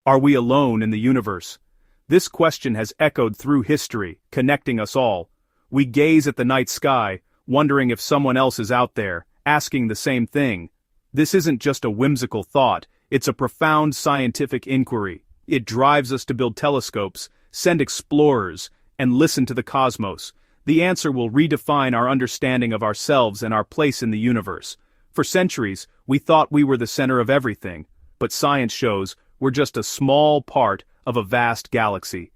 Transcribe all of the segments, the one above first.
Are we alone in the universe? This question has echoed through history, connecting us all. We gaze at the night sky, wondering if someone else is out there, asking the same thing. This isn't just a whimsical thought, it's a profound scientific inquiry. It drives us to build telescopes, send explorers, and listen to the cosmos. The answer will redefine our understanding of ourselves and our place in the universe. For centuries, we thought we were the center of everything, but science shows we're just a small part of a vast galaxy.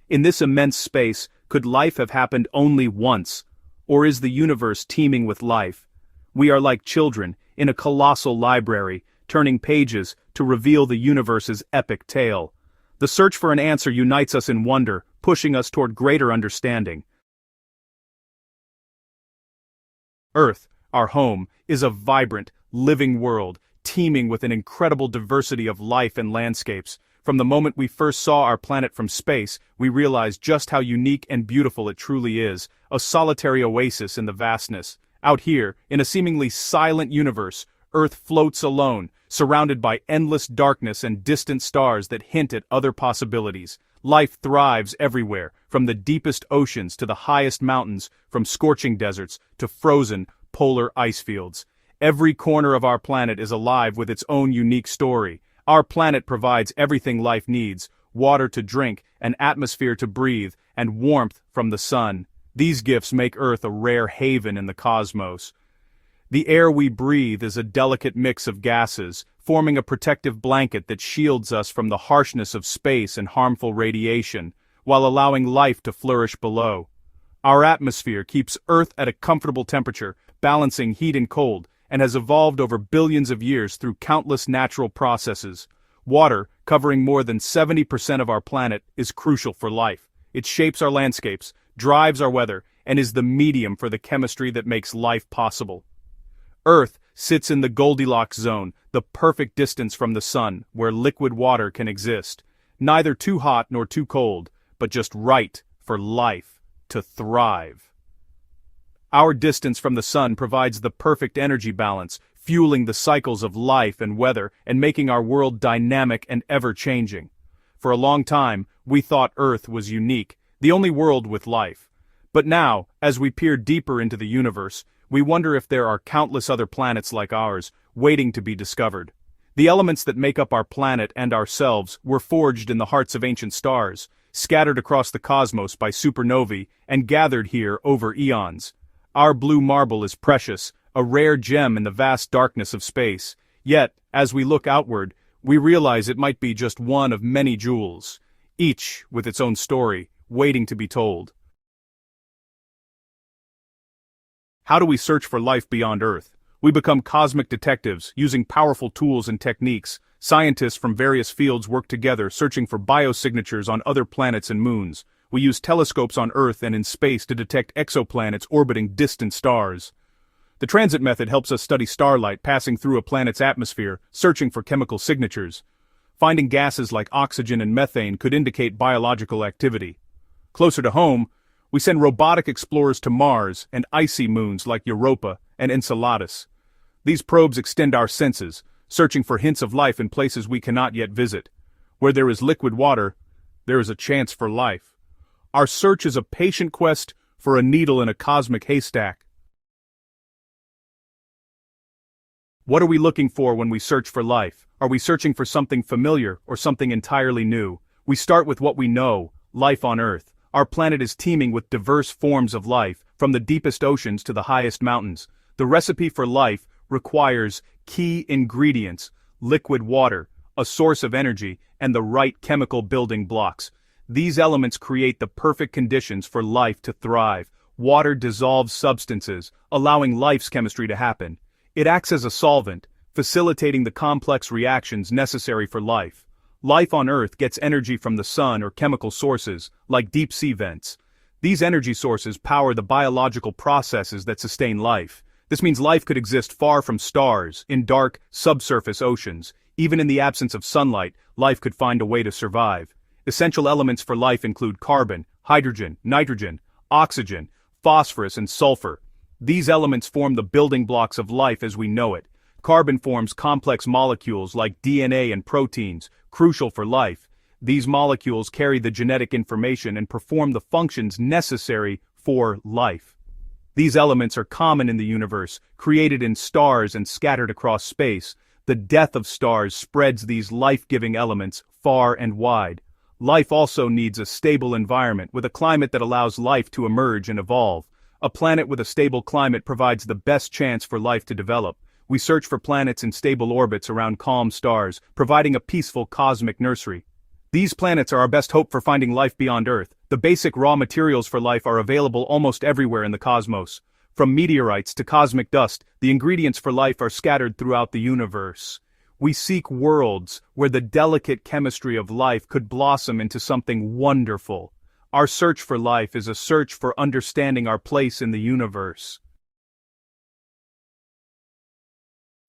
In this immense space, could life have happened only once? Or is the universe teeming with life? We are like children, in a colossal library, turning pages to reveal the universe's epic tale. The search for an answer unites us in wonder, pushing us toward greater understanding. Earth, our home, is a vibrant, living world, teeming with an incredible diversity of life and landscapes. From the moment we first saw our planet from space, we realized just how unique and beautiful it truly is, a solitary oasis in the vastness. Out here, in a seemingly silent universe, Earth floats alone, surrounded by endless darkness and distant stars that hint at other possibilities. Life thrives everywhere, from the deepest oceans to the highest mountains, from scorching deserts to frozen, polar ice fields. Every corner of our planet is alive with its own unique story. Our planet provides everything life needs: water to drink, an atmosphere to breathe, and warmth from the sun. These gifts make Earth a rare haven in the cosmos. The air we breathe is a delicate mix of gases, forming a protective blanket that shields us from the harshness of space and harmful radiation, while allowing life to flourish below. Our atmosphere keeps Earth at a comfortable temperature, balancing heat and cold, and has evolved over billions of years through countless natural processes. Water, covering more than 70% of our planet, is crucial for life. It shapes our landscapes, drives our weather, and is the medium for the chemistry that makes life possible. Earth sits in the Goldilocks zone, the perfect distance from the sun, where liquid water can exist. Neither too hot nor too cold, but just right for life to thrive. Our distance from the sun provides the perfect energy balance, fueling the cycles of life and weather and making our world dynamic and ever-changing. For a long time, we thought Earth was unique, the only world with life. But now, as we peer deeper into the universe, we wonder if there are countless other planets like ours, waiting to be discovered. The elements that make up our planet and ourselves were forged in the hearts of ancient stars, scattered across the cosmos by supernovae, and gathered here over eons. Our blue marble is precious, a rare gem in the vast darkness of space. Yet, as we look outward, we realize it might be just one of many jewels, each with its own story, waiting to be told. How do we search for life beyond Earth? We become cosmic detectives, using powerful tools and techniques. Scientists from various fields work together, searching for biosignatures on other planets and moons. We use telescopes on Earth and in space to detect exoplanets orbiting distant stars. The transit method helps us study starlight passing through a planet's atmosphere, searching for chemical signatures. Finding gases like oxygen and methane could indicate biological activity. Closer to home, we send robotic explorers to Mars and icy moons like Europa and Enceladus. These probes extend our senses, searching for hints of life in places we cannot yet visit. Where there is liquid water, there is a chance for life. Our search is a patient quest for a needle in a cosmic haystack. What are we looking for when we search for life? Are we searching for something familiar or something entirely new? We start with what we know: life on Earth. Our planet is teeming with diverse forms of life, from the deepest oceans to the highest mountains. The recipe for life requires key ingredients: liquid water, a source of energy, and the right chemical building blocks. These elements create the perfect conditions for life to thrive. Water dissolves substances, allowing life's chemistry to happen. It acts as a solvent, facilitating the complex reactions necessary for life. Life on Earth gets energy from the sun or chemical sources, like deep-sea vents. These energy sources power the biological processes that sustain life. This means life could exist far from stars, in dark, subsurface oceans. Even in the absence of sunlight, life could find a way to survive. Essential elements for life include carbon, hydrogen, nitrogen, oxygen, phosphorus, and sulfur. These elements form the building blocks of life as we know it. Carbon forms complex molecules like DNA and proteins, crucial for life. These molecules carry the genetic information and perform the functions necessary for life. These elements are common in the universe, created in stars and scattered across space. The death of stars spreads these life-giving elements far and wide. Life also needs a stable environment with a climate that allows life to emerge and evolve. A planet with a stable climate provides the best chance for life to develop. We search for planets in stable orbits around calm stars, providing a peaceful cosmic nursery. These planets are our best hope for finding life beyond Earth. The basic raw materials for life are available almost everywhere in the cosmos. From meteorites to cosmic dust, the ingredients for life are scattered throughout the universe. We seek worlds where the delicate chemistry of life could blossom into something wonderful. Our search for life is a search for understanding our place in the universe.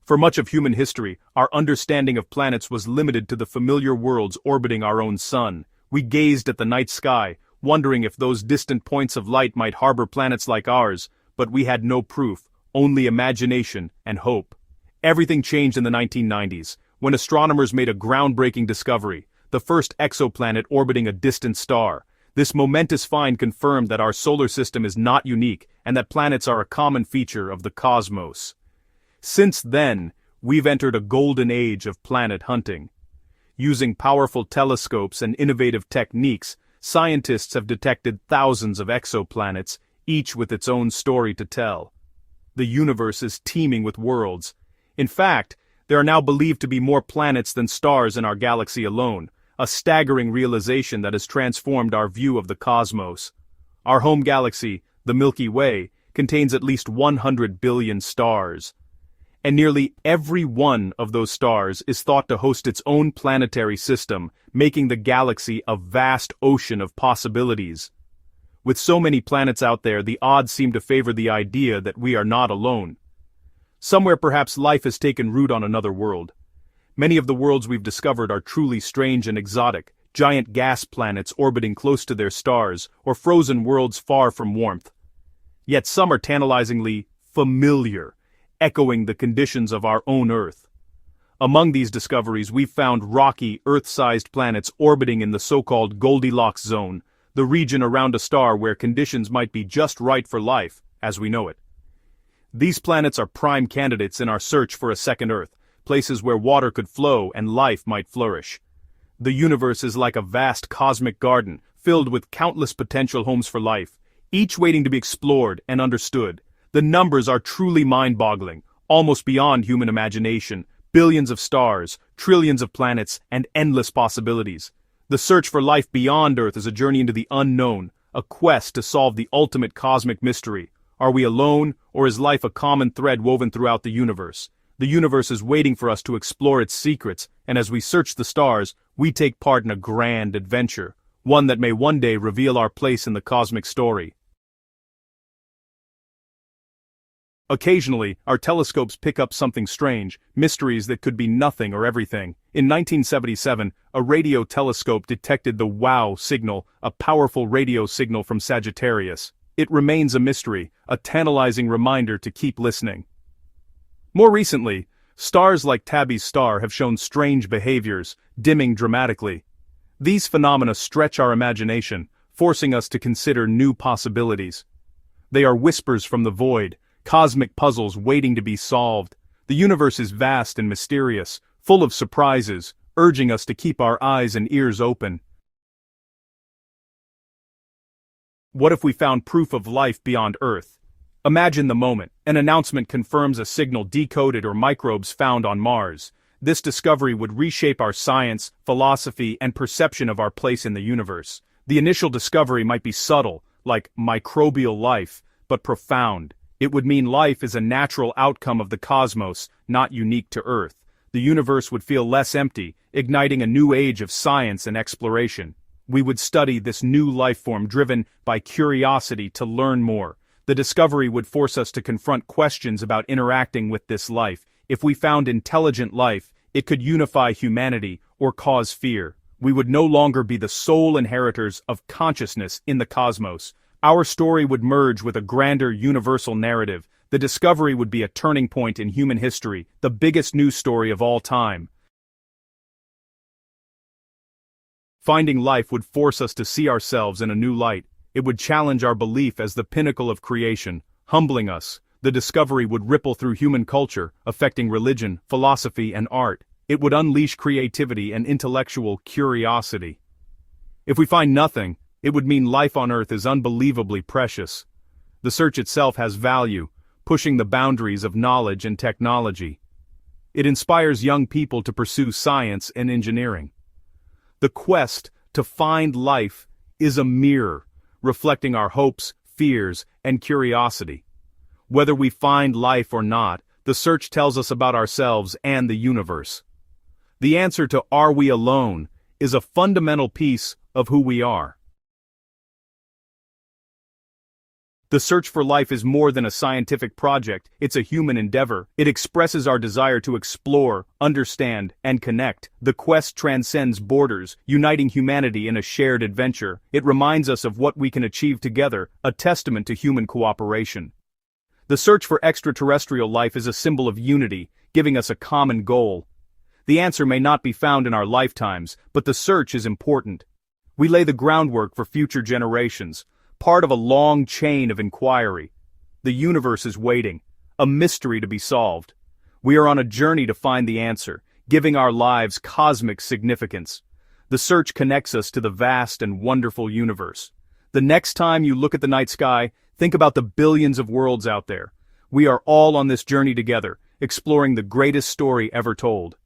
For much of human history, our understanding of planets was limited to the familiar worlds orbiting our own sun. We gazed at the night sky, wondering if those distant points of light might harbor planets like ours, but we had no proof, only imagination and hope. Everything changed in the 1990s, when astronomers made a groundbreaking discovery, the first exoplanet orbiting a distant star. This momentous find confirmed that our solar system is not unique and that planets are a common feature of the cosmos. Since then, we've entered a golden age of planet hunting. Using powerful telescopes and innovative techniques, scientists have detected thousands of exoplanets, each with its own story to tell. The universe is teeming with worlds. In fact, there are now believed to be more planets than stars in our galaxy alone, a staggering realization that has transformed our view of the cosmos. Our home galaxy, the Milky Way, contains at least 100 billion stars. And nearly every one of those stars is thought to host its own planetary system, making the galaxy a vast ocean of possibilities. With so many planets out there, the odds seem to favor the idea that we are not alone. Somewhere perhaps life has taken root on another world. Many of the worlds we've discovered are truly strange and exotic, giant gas planets orbiting close to their stars, or frozen worlds far from warmth. Yet some are tantalizingly familiar, echoing the conditions of our own Earth. Among these discoveries, we've found rocky, Earth-sized planets orbiting in the so-called Goldilocks zone, the region around a star where conditions might be just right for life, as we know it. These planets are prime candidates in our search for a second Earth, places where water could flow and life might flourish. The universe is like a vast cosmic garden, filled with countless potential homes for life, each waiting to be explored and understood. The numbers are truly mind-boggling, almost beyond human imagination. Billions of stars, trillions of planets, and endless possibilities. The search for life beyond Earth is a journey into the unknown, a quest to solve the ultimate cosmic mystery. Are we alone, or is life a common thread woven throughout the universe? The universe is waiting for us to explore its secrets, and as we search the stars, we take part in a grand adventure, one that may one day reveal our place in the cosmic story. Occasionally, our telescopes pick up something strange, mysteries that could be nothing or everything. In 1977, a radio telescope detected the WOW signal, a powerful radio signal from Sagittarius. It remains a mystery, a tantalizing reminder to keep listening. More recently, stars like Tabby's star have shown strange behaviors, dimming dramatically. These phenomena stretch our imagination, forcing us to consider new possibilities. They are whispers from the void, cosmic puzzles waiting to be solved. The universe is vast and mysterious, full of surprises, urging us to keep our eyes and ears open. What if we found proof of life beyond Earth? Imagine the moment. An announcement confirms a signal decoded or microbes found on Mars. This discovery would reshape our science, philosophy, and perception of our place in the universe. The initial discovery might be subtle, like microbial life, but profound. It would mean life is a natural outcome of the cosmos, not unique to Earth. The universe would feel less empty, igniting a new age of science and exploration. We would study this new life form driven by curiosity to learn more. The discovery would force us to confront questions about interacting with this life. If we found intelligent life, it could unify humanity or cause fear. We would no longer be the sole inheritors of consciousness in the cosmos. Our story would merge with a grander universal narrative, The discovery would be a turning point in human history, the biggest news story of all time. Finding life would force us to see ourselves in a new light. It would challenge our belief as the pinnacle of creation, humbling us. The discovery would ripple through human culture, affecting religion, philosophy, and art. It would unleash creativity and intellectual curiosity. If we find nothing, it would mean life on Earth is unbelievably precious. The search itself has value, pushing the boundaries of knowledge and technology. It inspires young people to pursue science and engineering. The quest to find life is a mirror, reflecting our hopes, fears, and curiosity. Whether we find life or not, the search tells us about ourselves and the universe. The answer to "Are we alone?" is a fundamental piece of who we are. The search for life is more than a scientific project, it's a human endeavor. It expresses our desire to explore, understand, and connect. The quest transcends borders, uniting humanity in a shared adventure. It reminds us of what we can achieve together, a testament to human cooperation. The search for extraterrestrial life is a symbol of unity, giving us a common goal. The answer may not be found in our lifetimes, but the search is important. We lay the groundwork for future generations, part of a long chain of inquiry. The universe is waiting, a mystery to be solved. We are on a journey to find the answer, giving our lives cosmic significance. The search connects us to the vast and wonderful universe. The next time you look at the night sky, think about the billions of worlds out there. We are all on this journey together, exploring the greatest story ever told.